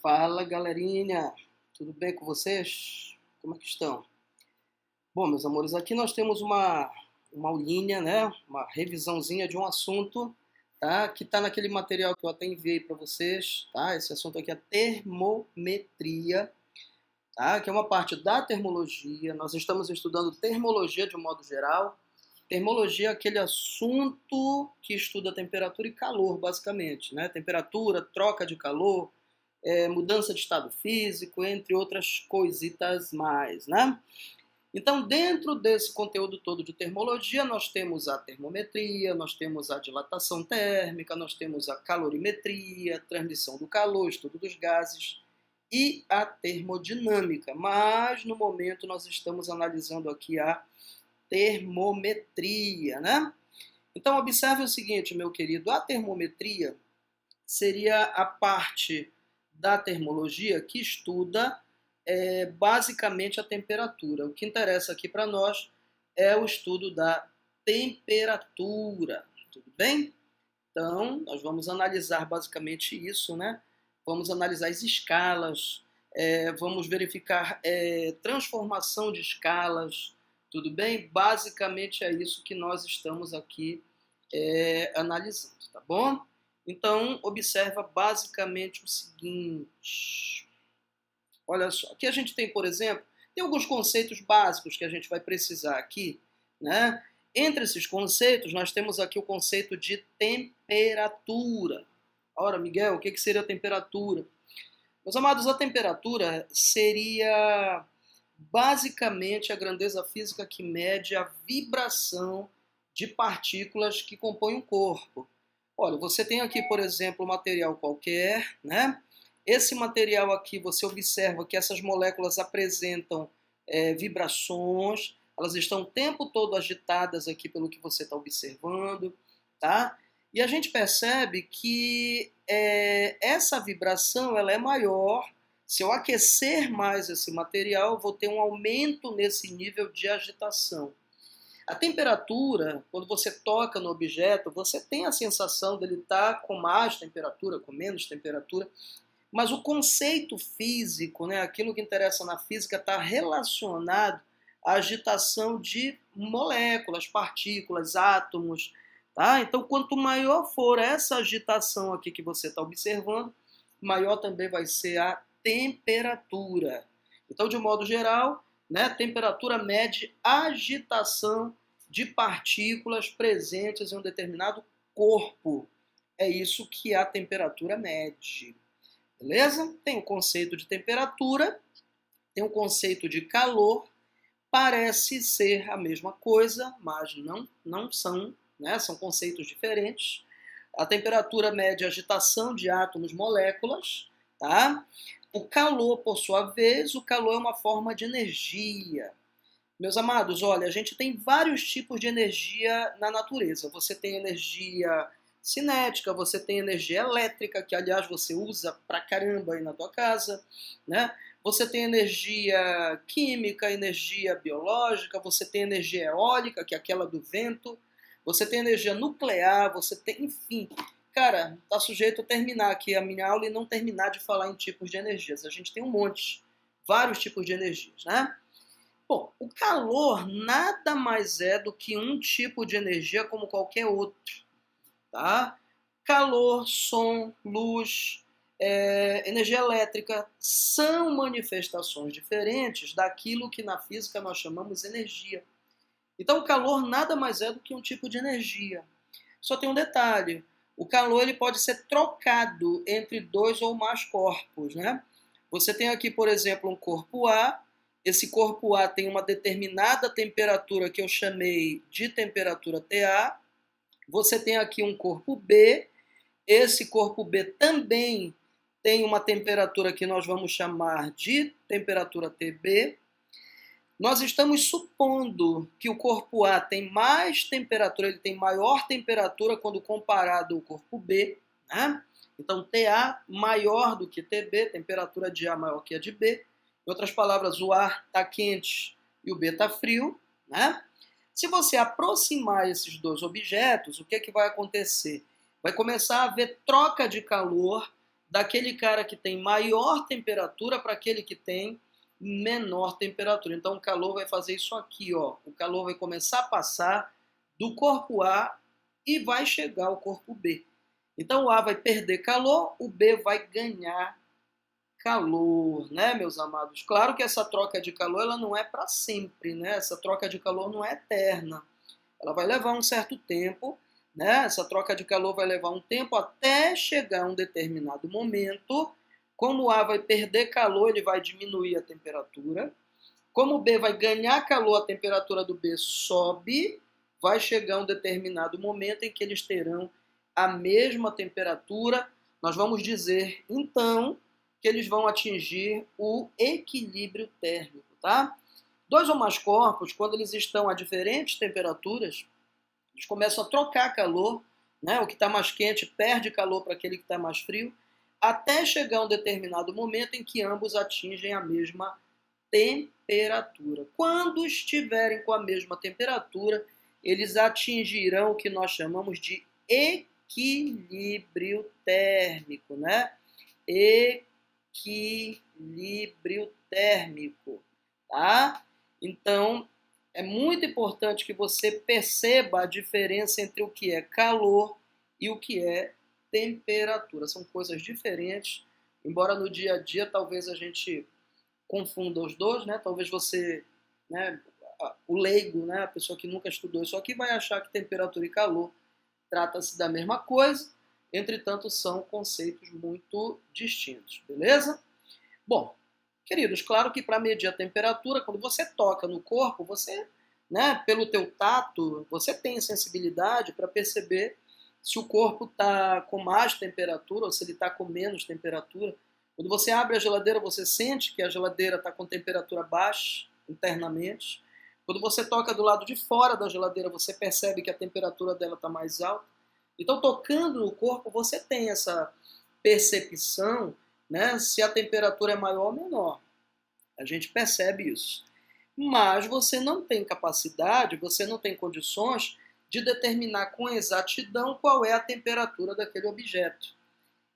Fala, galerinha! Tudo bem com vocês? Como é que estão? Bom, meus amores, aqui nós temos uma aulinha, né? Uma revisãozinha de um assunto, tá? Que está naquele material que eu até enviei para vocês, tá? Esse assunto aqui é termometria, tá? Que é uma parte da termologia. Nós estamos estudando termologia de um modo geral. Termologia é aquele assunto que estuda temperatura e calor, basicamente, né? Temperatura, troca de calor, mudança de estado físico, entre outras coisitas mais, né? Então, dentro desse conteúdo todo de termologia, nós temos a termometria, nós temos a dilatação térmica, nós temos a calorimetria, transmissão do calor, estudo dos gases e a termodinâmica. Mas, no momento, nós estamos analisando aqui a termometria, né? Então, observe o seguinte, meu querido, a termometria seria a parte da termologia que estuda basicamente a temperatura. O que interessa aqui para nós é o estudo da temperatura, tudo bem? Então, nós vamos analisar basicamente isso, né? Vamos analisar as escalas, vamos verificar transformação de escalas, tudo bem? Basicamente é isso que nós estamos aqui analisando, tá bom? Então, observa basicamente o seguinte. Olha só, aqui a gente tem, por exemplo, tem alguns conceitos básicos que a gente vai precisar aqui, né? Entre esses conceitos, nós temos aqui o conceito de temperatura. Ora, Miguel, o que seria a temperatura? Meus amados, a temperatura seria basicamente a grandeza física que mede a vibração de partículas que compõem o corpo. Olha, você tem aqui, por exemplo, um material qualquer, né? Esse material aqui, você observa que essas moléculas apresentam vibrações, elas estão o tempo todo agitadas aqui pelo que você está observando, tá? E a gente percebe que essa vibração ela é maior. Se eu aquecer mais esse material, eu vou ter um aumento nesse nível de agitação. A temperatura, quando você toca no objeto, você tem a sensação dele estar com mais temperatura, com menos temperatura, mas o conceito físico, né, aquilo que interessa na física, está relacionado à agitação de moléculas, partículas, átomos. Tá? Então, quanto maior for essa agitação aqui que você está observando, maior também vai ser a temperatura. Então, de modo geral, né, temperatura mede agitação de partículas presentes em um determinado corpo. É isso que a temperatura mede. Beleza? Tem o conceito de temperatura, tem o conceito de calor, parece ser a mesma coisa, mas não são, né? São conceitos diferentes. A temperatura mede a agitação de átomos, moléculas, tá? O calor, por sua vez, o calor é uma forma de energia. Meus amados, olha, a gente tem vários tipos de energia na natureza. Você tem energia cinética, você tem energia elétrica, que aliás você usa pra caramba aí na tua casa, né? Você tem energia química, energia biológica, você tem energia eólica, que é aquela do vento, você tem energia nuclear, você tem, enfim. Cara, tá sujeito a terminar aqui a minha aula e não terminar de falar em tipos de energias. A gente tem um monte, vários tipos de energias, né? Bom, o calor nada mais é do que um tipo de energia como qualquer outro, tá? Calor, som, luz, energia elétrica são manifestações diferentes daquilo que na física nós chamamos energia. Então, o calor nada mais é do que um tipo de energia. Só tem um detalhe: o calor ele pode ser trocado entre dois ou mais corpos, né? Você tem aqui, por exemplo, um corpo A. Esse corpo A tem uma determinada temperatura que eu chamei de temperatura TA. Você tem aqui um corpo B. Esse corpo B também tem uma temperatura que nós vamos chamar de temperatura TB. Nós estamos supondo que o corpo A tem mais temperatura, ele tem maior temperatura quando comparado ao corpo B, né? Então, TA maior do que TB, temperatura de A maior que a de B. Em outras palavras, o ar está quente e o B está frio, né? Se você aproximar esses dois objetos, o que vai acontecer? Vai começar a haver troca de calor daquele cara que tem maior temperatura para aquele que tem menor temperatura. Então o calor vai fazer isso aqui, ó. O calor vai começar a passar do corpo A e vai chegar ao corpo B. Então o A vai perder calor, o B vai ganhar calor, né, meus amados? Claro que essa troca de calor ela não é para sempre, né? Essa troca de calor não é eterna. Ela vai levar um certo tempo, né? Essa troca de calor vai levar um tempo até chegar a um determinado momento. Como o A vai perder calor, ele vai diminuir a temperatura. Como o B vai ganhar calor, a temperatura do B sobe. Vai chegar um determinado momento em que eles terão a mesma temperatura. Nós vamos dizer, então, que eles vão atingir o equilíbrio térmico, tá? Dois ou mais corpos, quando eles estão a diferentes temperaturas, eles começam a trocar calor, né? O que está mais quente perde calor para aquele que está mais frio, até chegar um determinado momento em que ambos atingem a mesma temperatura. Quando estiverem com a mesma temperatura, eles atingirão o que nós chamamos de equilíbrio térmico, né? Equilíbrio térmico, tá? Então, é muito importante que você perceba a diferença entre o que é calor e o que é temperatura. São coisas diferentes, embora no dia a dia talvez a gente confunda os dois, né? Talvez você, né, o leigo, né, a pessoa que nunca estudou isso aqui vai achar que temperatura e calor trata-se da mesma coisa, entretanto são conceitos muito distintos, beleza? Bom, queridos, claro que para medir a temperatura, quando você toca no corpo, você, né, pelo teu tato, você tem sensibilidade para perceber se o corpo está com mais temperatura ou se ele está com menos temperatura. Quando você abre a geladeira, você sente que a geladeira está com temperatura baixa internamente. Quando você toca do lado de fora da geladeira, você percebe que a temperatura dela está mais alta. Então, tocando no corpo, você tem essa percepção, né, se a temperatura é maior ou menor. A gente percebe isso. Mas você não tem capacidade, você não tem condições de determinar com exatidão qual é a temperatura daquele objeto.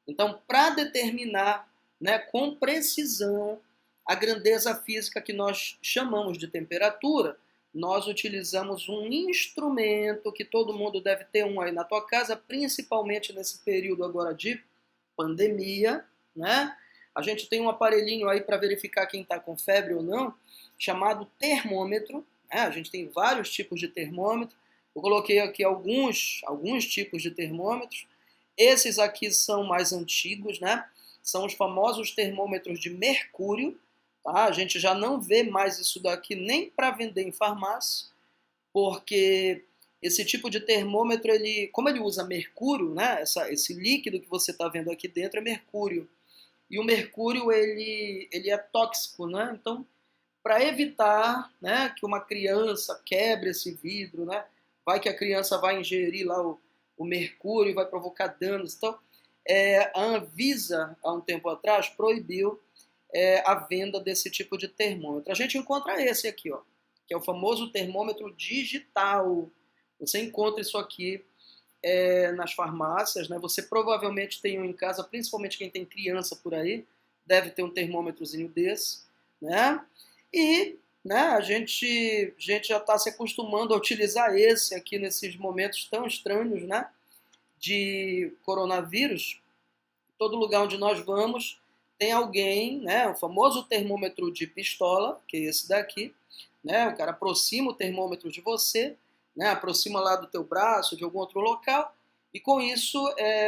Então, para determinar, né, com precisão a grandeza física que nós chamamos de temperatura, nós utilizamos um instrumento que todo mundo deve ter um aí na tua casa, principalmente nesse período agora de pandemia, né? A gente tem um aparelhinho aí para verificar quem está com febre ou não, chamado termômetro, né? A gente tem vários tipos de termômetro. Eu coloquei aqui alguns tipos de termômetros. Esses aqui são mais antigos, né? São os famosos termômetros de mercúrio. Tá? A gente já não vê mais isso daqui nem para vender em farmácia, porque esse tipo de termômetro, como ele usa mercúrio, né? Esse líquido que você está vendo aqui dentro é mercúrio. E o mercúrio ele é tóxico, né? Então, para evitar, né, que uma criança quebre esse vidro, né? Vai que a criança vai ingerir lá o mercúrio e vai provocar danos. Então, a Anvisa, há um tempo atrás, proibiu a venda desse tipo de termômetro. A gente encontra esse aqui, ó, que é o famoso termômetro digital. Você encontra isso aqui nas farmácias, né? Você provavelmente tem um em casa, principalmente quem tem criança por aí, deve ter um termômetrozinho desse, né? E, né, a gente já está se acostumando a utilizar esse aqui nesses momentos tão estranhos, né, de coronavírus. Todo lugar onde nós vamos tem alguém, né, o famoso termômetro de pistola, que é esse daqui, né? O cara aproxima o termômetro de você, né, aproxima lá do teu braço, de algum outro local, e com isso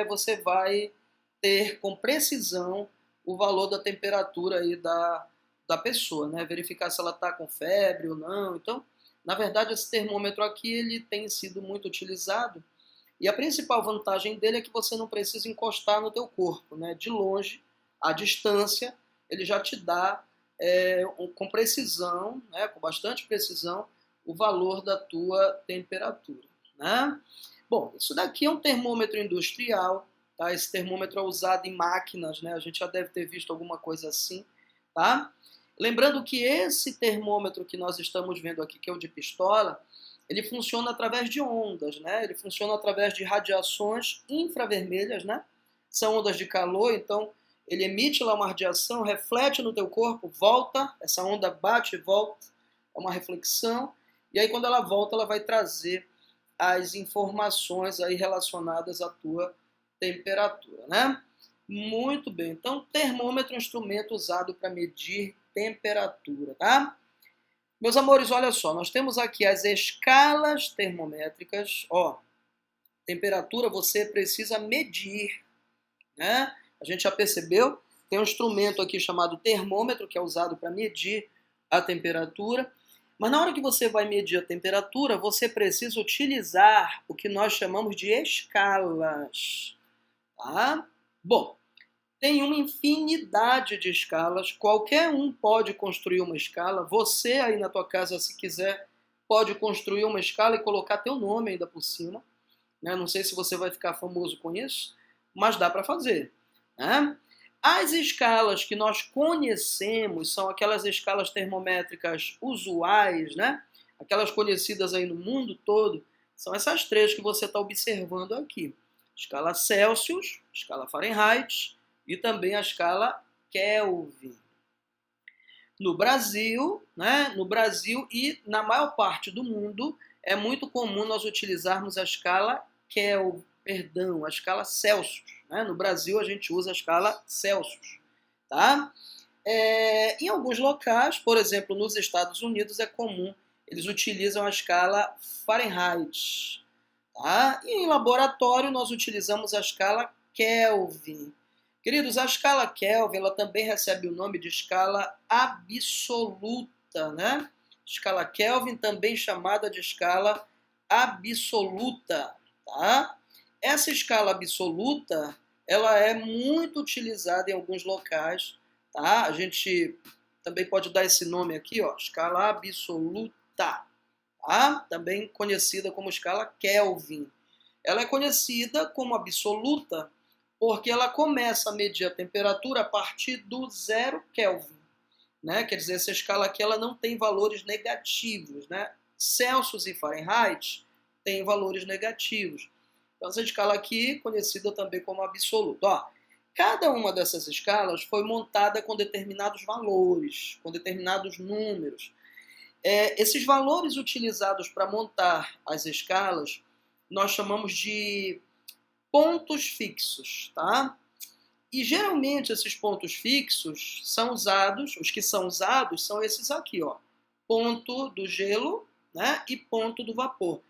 você vai ter com precisão o valor da temperatura aí da pessoa, né? Verificar se ela está com febre ou não. Então, na verdade, esse termômetro aqui ele tem sido muito utilizado, e a principal vantagem dele é que você não precisa encostar no teu corpo, né? De longe, à distância, ele já te dá com precisão, né? Com bastante precisão, o valor da tua temperatura, né? Bom, isso daqui é um termômetro industrial, tá? Esse termômetro é usado em máquinas, né? A gente já deve ter visto alguma coisa assim, tá? Lembrando que esse termômetro que nós estamos vendo aqui, que é o de pistola, ele funciona através de ondas, né? Ele funciona através de radiações infravermelhas, né? são ondas de calor, então ele emite lá uma radiação, reflete no teu corpo, volta, essa onda bate e volta, é uma reflexão, e aí quando ela volta, ela vai trazer as informações aí relacionadas à tua temperatura, né? Muito bem, então termômetro é um instrumento usado para medir temperatura, tá? Meus amores, olha só, nós temos aqui as escalas termométricas, ó, temperatura você precisa medir, né? A gente já percebeu, tem um instrumento aqui chamado termômetro, que é usado para medir a temperatura, mas na hora que você vai medir a temperatura, você precisa utilizar o que nós chamamos de escalas, tá? Bom, tem uma infinidade de escalas, qualquer um pode construir uma escala, você aí na tua casa, se quiser, pode construir uma escala e colocar teu nome ainda por cima, né? Não sei se você vai ficar famoso com isso, mas dá para fazer, né? As escalas que nós conhecemos são aquelas escalas termométricas usuais, né? Aquelas conhecidas aí no mundo todo, são essas três que você está observando aqui. Escala Celsius, escala Fahrenheit e também a escala Kelvin. No Brasil, né? No Brasil e na maior parte do mundo, é muito comum nós utilizarmos a escala Kelvin, a escala Celsius. Né? No Brasil, a gente usa a escala Celsius. Tá? Em alguns locais, por exemplo, nos Estados Unidos, é comum, eles utilizam a escala Fahrenheit. Tá? E em laboratório, nós utilizamos a escala Kelvin. Queridos, a escala Kelvin ela também recebe o nome de escala absoluta. Né? Escala Kelvin, também chamada de escala absoluta. Tá? Essa escala absoluta, ela é muito utilizada em alguns locais, tá? A gente também pode dar esse nome aqui, ó, escala absoluta, tá? Também conhecida como escala Kelvin. Ela é conhecida como absoluta porque ela começa a medir a temperatura a partir do 0 Kelvin, né? Quer dizer, essa escala aqui ela não tem valores negativos, né? Celsius e Fahrenheit têm valores negativos. Então, essa escala aqui, conhecida também como absoluta. Ó, cada uma dessas escalas foi montada com determinados valores, com determinados números. Esses valores utilizados para montar as escalas, nós chamamos de pontos fixos, tá? E geralmente esses pontos fixos são usados, os que são usados são esses aqui, ó. Ponto do gelo, né? E ponto do vapor.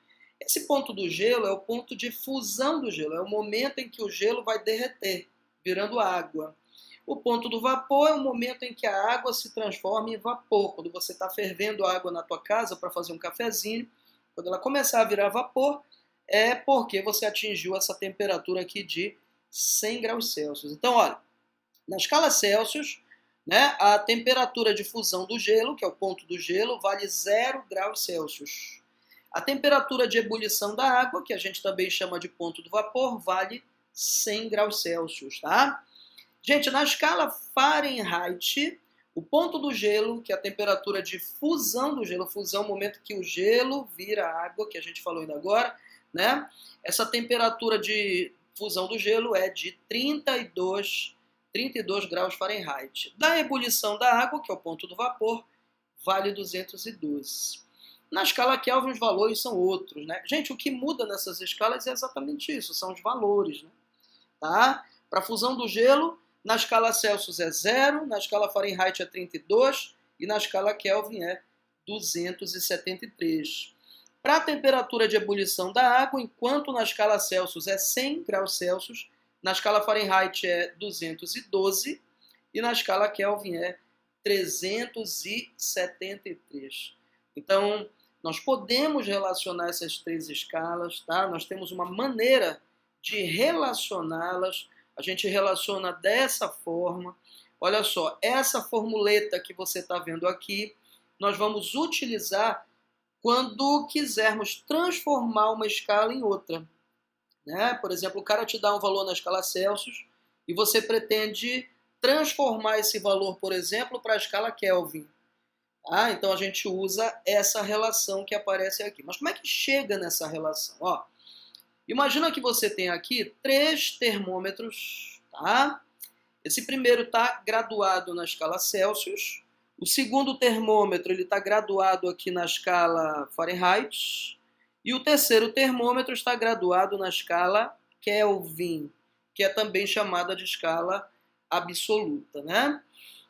Esse ponto do gelo é o ponto de fusão do gelo, é o momento em que o gelo vai derreter, virando água. O ponto do vapor é o momento em que a água se transforma em vapor. Quando você está fervendo a água na tua casa para fazer um cafezinho, quando ela começar a virar vapor, é porque você atingiu essa temperatura aqui de 100 graus Celsius. Então, olha, na escala Celsius, né, a temperatura de fusão do gelo, que é o ponto do gelo, vale 0 graus Celsius. A temperatura de ebulição da água, que a gente também chama de ponto do vapor, vale 100 graus Celsius, tá? Gente, na escala Fahrenheit, o ponto do gelo, que é a temperatura de fusão do gelo, fusão é o momento que o gelo vira água, que a gente falou ainda agora, né? Essa temperatura de fusão do gelo é de 32 graus Fahrenheit. Da ebulição da água, que é o ponto do vapor, vale 212. Na escala Kelvin, os valores são outros, né? Gente, o que muda nessas escalas é exatamente isso, são os valores, né? Tá? Para a fusão do gelo, na escala Celsius é 0, na escala Fahrenheit é 32 e na escala Kelvin é 273. Para a temperatura de ebulição da água, enquanto na escala Celsius é 100 graus Celsius, na escala Fahrenheit é 212 e na escala Kelvin é 373. Então, nós podemos relacionar essas três escalas, tá? Nós temos uma maneira de relacioná-las. A gente relaciona dessa forma. Olha só, essa formuleta que você está vendo aqui, nós vamos utilizar quando quisermos transformar uma escala em outra. Né? Por exemplo, o cara te dá um valor na escala Celsius e você pretende transformar esse valor, por exemplo, para a escala Kelvin. Ah, então a gente usa essa relação que aparece aqui. Mas como é que chega nessa relação? Ó, imagina que você tem aqui 3 termômetros, tá? Esse primeiro está graduado na escala Celsius. O segundo termômetro está graduado aqui na escala Fahrenheit. E o terceiro termômetro está graduado na escala Kelvin, que é também chamada de escala absoluta, né?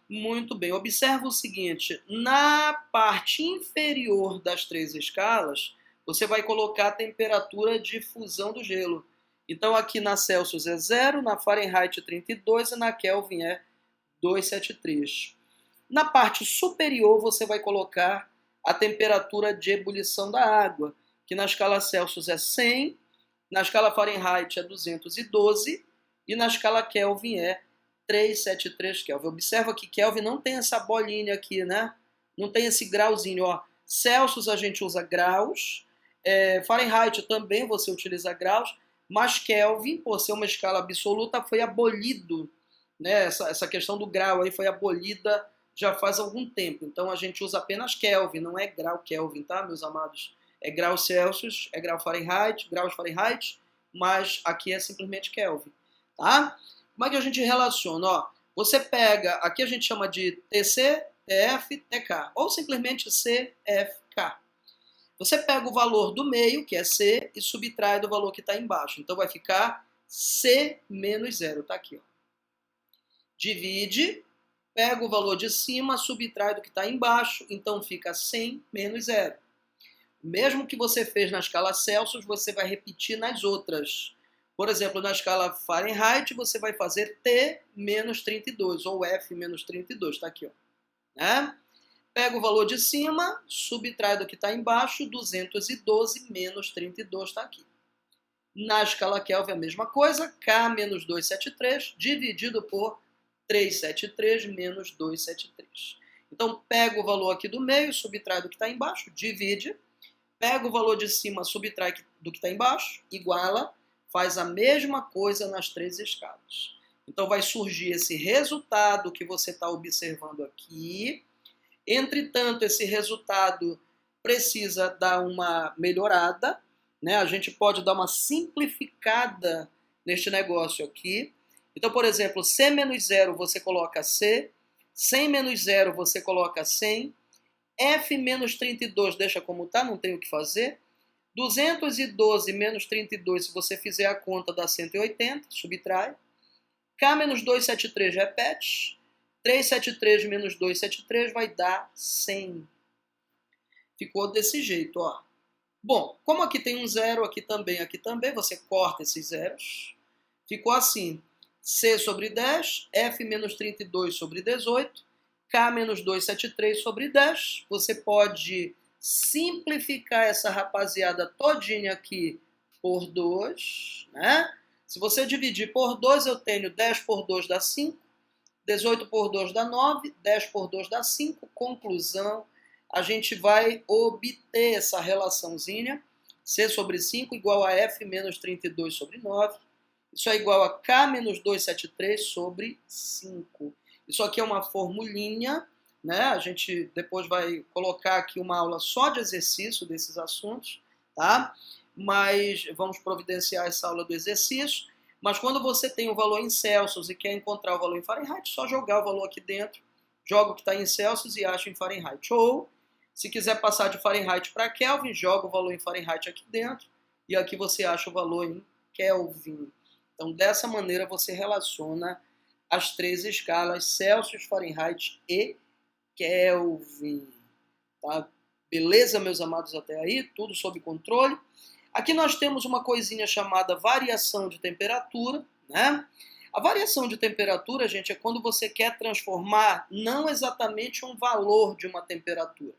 Muito bem. Observa o seguinte, na parte inferior das três escalas, você vai colocar a temperatura de fusão do gelo. Então, aqui na Celsius é 0, na Fahrenheit 32 e na Kelvin é 273. Na parte superior, você vai colocar a temperatura de ebulição da água, que na escala Celsius é 100, na escala Fahrenheit é 212 e na escala Kelvin é 373 Kelvin. Observa que Kelvin não tem essa bolinha aqui, né? Não tem esse grauzinho, ó. Celsius a gente usa graus, Fahrenheit também você utiliza graus, mas Kelvin, por ser uma escala absoluta, foi abolido, né? Essa questão do grau aí foi abolida já faz algum tempo. Então a gente usa apenas Kelvin, não é grau Kelvin, tá, meus amados? É grau Celsius, é grau Fahrenheit, graus Fahrenheit, mas aqui é simplesmente Kelvin, tá? Como é que a gente relaciona? Ó, você pega, aqui a gente chama de TC, TF, TK, ou simplesmente CFK. Você pega o valor do meio, que é C, e subtrai do valor que está embaixo. Então vai ficar C menos 0, tá aqui, ó. Divide, pega o valor de cima, subtrai do que está embaixo, então fica 100 menos 0. Mesmo que você fez na escala Celsius, você vai repetir nas outras. Por exemplo, na escala Fahrenheit, você vai fazer T menos 32, ou F menos 32, está aqui, ó. Né? Pega o valor de cima, subtrai do que está embaixo, 212 menos 32 está aqui. Na escala Kelvin a mesma coisa, K menos 273 dividido por 373 menos 273. Então pega o valor aqui do meio, subtrai do que está embaixo, divide, pega o valor de cima, subtrai do que está embaixo, iguala, faz a mesma coisa nas três escalas. Então vai surgir esse resultado que você está observando aqui. Entretanto, esse resultado precisa dar uma melhorada, né? A gente pode dar uma simplificada neste negócio aqui. Então, por exemplo, C menos 0 você coloca C, 100 menos 0 você coloca 100, F menos 32 deixa como está, não tem o que fazer. 212 menos 32, se você fizer a conta, dá 180, subtrai. K menos 273 repete. 373 menos 273 vai dar 100. Ficou desse jeito, ó. Bom, como aqui tem um zero, aqui também, você corta esses zeros. Ficou assim, C sobre 10, F menos 32 sobre 18, K menos 273 sobre 10. Você pode simplificar essa rapaziada todinha aqui por 2, né? Se você dividir por 2, eu tenho 10 por 2 dá 5, 18 por 2 dá 9, 10 por 2 dá 5. Conclusão, a gente vai obter essa relaçãozinha, C sobre 5 igual a F menos 32 sobre 9. Isso é igual a K menos 273 sobre 5. Isso aqui é uma formulinha, né? A gente depois vai colocar aqui uma aula só de exercício desses assuntos, tá? Mas vamos providenciar essa aula do exercício. Mas quando você tem o valor em Celsius e quer encontrar o valor em Fahrenheit, só jogar o valor aqui dentro, joga o que está em Celsius e acha em Fahrenheit. Ou, se quiser passar de Fahrenheit para Kelvin, joga o valor em Fahrenheit aqui dentro e aqui você acha o valor em Kelvin. Então, dessa maneira, você relaciona as três escalas Celsius, Fahrenheit e Kelvin. Tá? Beleza, meus amados, até aí? Tudo sob controle. Aqui nós temos uma coisinha chamada variação de temperatura, né? A variação de temperatura, gente, é quando você quer transformar não exatamente um valor de uma temperatura,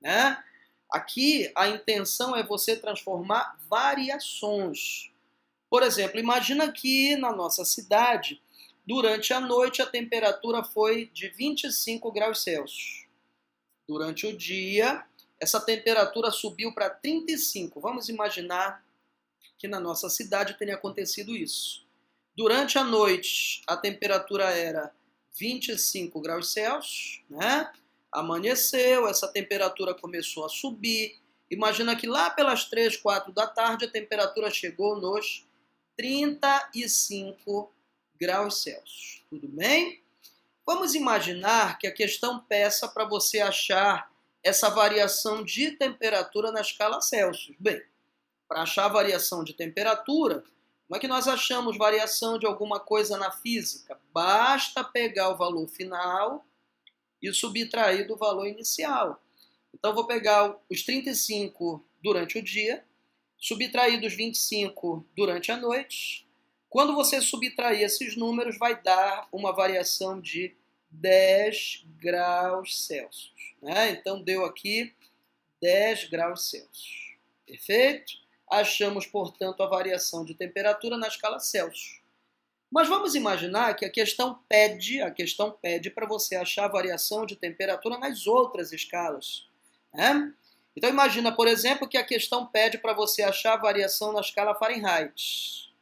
né? Aqui a intenção é você transformar variações. Por exemplo, imagina que na nossa cidade, durante a noite, a temperatura foi de 25 graus Celsius. Durante o dia, essa temperatura subiu para 35. Vamos imaginar que na nossa cidade tenha acontecido isso. Durante a noite, a temperatura era 25 graus Celsius, né? Amanheceu, essa temperatura começou a subir. Imagina que lá pelas 3, 4 da tarde, a temperatura chegou nos 35 graus Celsius. Tudo bem? Vamos imaginar que a questão peça para você achar essa variação de temperatura na escala Celsius. Bem, para achar a variação de temperatura, como é que nós achamos variação de alguma coisa na física? Basta pegar o valor final e subtrair do valor inicial. Então, vou pegar os 35 durante o dia, subtrair dos 25 durante a noite. Quando você subtrair esses números, vai dar uma variação de 10 graus Celsius. Né? Então, deu aqui 10 graus Celsius. Perfeito? Achamos, portanto, a variação de temperatura na escala Celsius. Mas vamos imaginar que a questão pede para você achar a variação de temperatura nas outras escalas. Né? Então, imagina, por exemplo, que a questão pede para você achar a variação na escala Fahrenheit.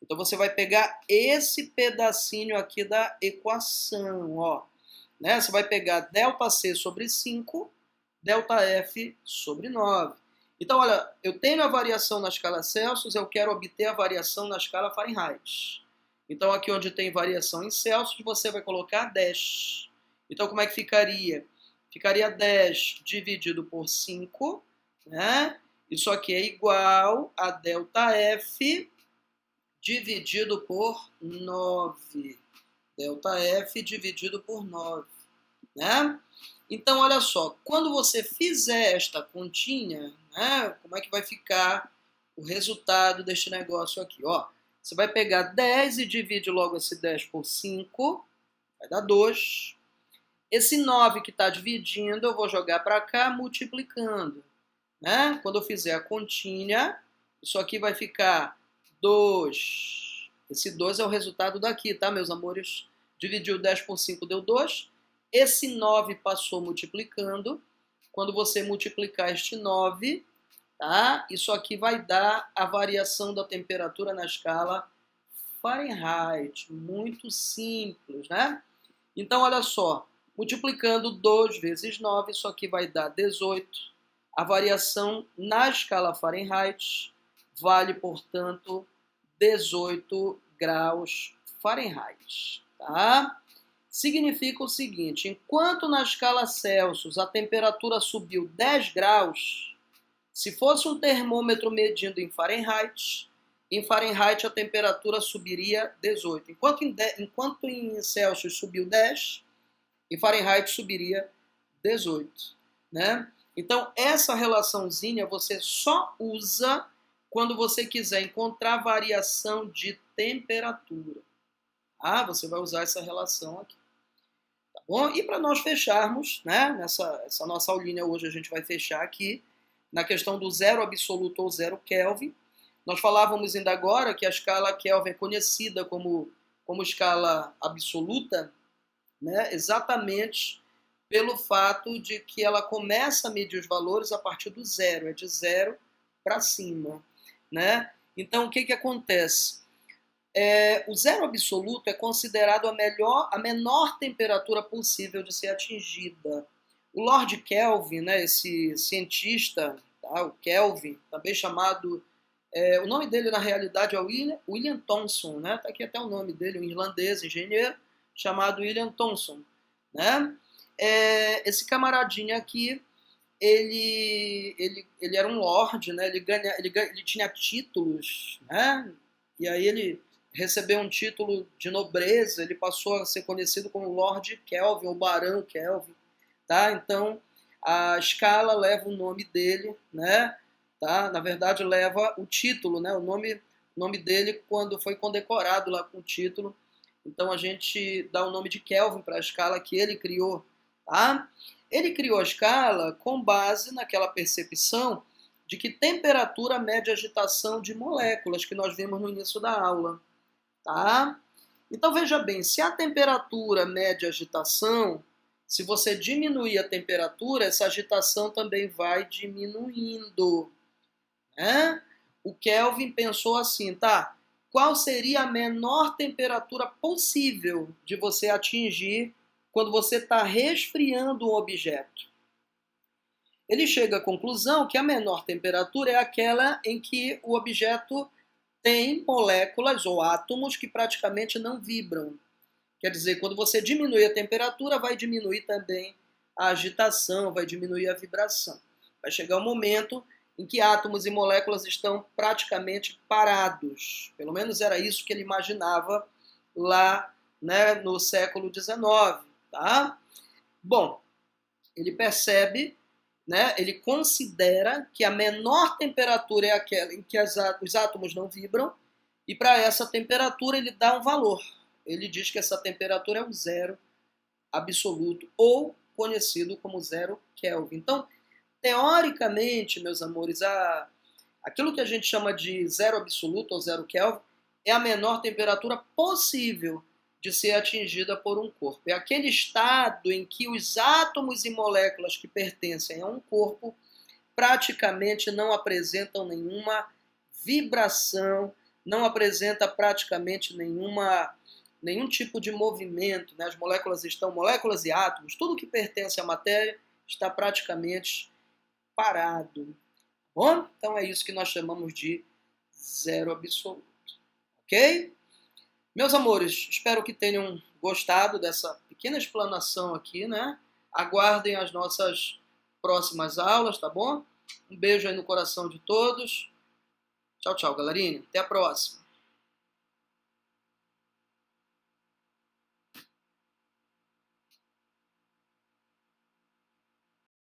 Então, você vai pegar esse pedacinho aqui da equação. Ó, né? Você vai pegar ΔC sobre 5, ΔF sobre 9. Então, olha, eu tenho a variação na escala Celsius, eu quero obter a variação na escala Fahrenheit. Então, aqui onde tem variação em Celsius, você vai colocar 10. Então, como é que ficaria? Ficaria 10 dividido por 5, né? Isso aqui é igual a ΔF dividido por 9. ΔF dividido por 9, né? Então, olha só, quando você fizer esta continha, né, como é que vai ficar o resultado deste negócio aqui? Ó, você vai pegar 10 e divide logo esse 10 por 5, vai dar 2. Esse 9 que está dividindo, eu vou jogar para cá multiplicando. Né? Quando eu fizer a continha, isso aqui vai ficar 2. Esse 2 é o resultado daqui, tá, meus amores? Dividiu 10 por 5 deu 2. Esse 9 passou multiplicando. Quando você multiplicar este 9, tá? Isso aqui vai dar a variação da temperatura na escala Fahrenheit. Muito simples, né? Então, olha só. Multiplicando 2 vezes 9, isso aqui vai dar 18. A variação na escala Fahrenheit vale, portanto, 18 graus Fahrenheit. Tá? Significa o seguinte, enquanto na escala Celsius a temperatura subiu 10 graus, se fosse um termômetro medindo em Fahrenheit a temperatura subiria 18. Enquanto em Celsius subiu 10, em Fahrenheit subiria 18. Né? Então, essa relaçãozinha você só usa quando você quiser encontrar variação de temperatura. Ah, você vai usar essa relação aqui. Tá bom? E para nós fecharmos, né, essa nossa aulinha hoje, a gente vai fechar aqui na questão do zero absoluto ou zero Kelvin. Nós falávamos ainda agora que a escala Kelvin é conhecida como escala absoluta, né, exatamente pelo fato de que ela começa a medir os valores a partir do zero, é de zero para cima. Né? Então, o que acontece? O zero absoluto é considerado a menor temperatura possível de ser atingida. O Lord Kelvin, né, esse cientista, tá, o Kelvin, também chamado... o nome dele, na realidade, é William Thomson. Né? Tá aqui até o nome dele, um irlandês, engenheiro, chamado William Thomson. Né? Esse camaradinho aqui, ele era um lord, né? Ele tinha títulos, né? E aí ele recebeu um título de nobreza, ele passou a ser conhecido como Lord Kelvin, ou Barão Kelvin, tá? Então, a escala leva o nome dele, né? Tá? Na verdade, leva o título, né? O nome dele quando foi condecorado lá com o título. Então, a gente dá o nome de Kelvin para a escala que ele criou, tá? Ele criou a escala com base naquela percepção de que temperatura mede a agitação de moléculas que nós vimos no início da aula. Tá? Então veja bem, se a temperatura mede a agitação, se você diminuir a temperatura, essa agitação também vai diminuindo. Né? O Kelvin pensou assim, tá? Qual seria a menor temperatura possível de você atingir quando você está resfriando um objeto? Ele chega à conclusão que a menor temperatura é aquela em que o objeto tem moléculas ou átomos que praticamente não vibram. Quer dizer, quando você diminui a temperatura, vai diminuir também a agitação, vai diminuir a vibração. Vai chegar um momento em que átomos e moléculas estão praticamente parados. Pelo menos era isso que ele imaginava lá, né, no século XIX. Tá? Bom, ele percebe, né, ele considera que a menor temperatura é aquela em que os átomos não vibram, e para essa temperatura ele dá um valor. Ele diz que essa temperatura é o zero absoluto, ou conhecido como zero Kelvin. Então, teoricamente, meus amores, aquilo que a gente chama de zero absoluto ou zero Kelvin é a menor temperatura possível de ser atingida por um corpo. É aquele estado em que os átomos e moléculas que pertencem a um corpo praticamente não apresentam nenhuma vibração, não apresenta praticamente nenhum tipo de movimento, né? As moléculas e átomos, tudo que pertence à matéria está praticamente parado. Bom, então é isso que nós chamamos de zero absoluto. Ok? Meus amores, espero que tenham gostado dessa pequena explanação aqui, né? Aguardem as nossas próximas aulas, tá bom? Um beijo aí no coração de todos. Tchau, tchau, galerinha. Até a próxima.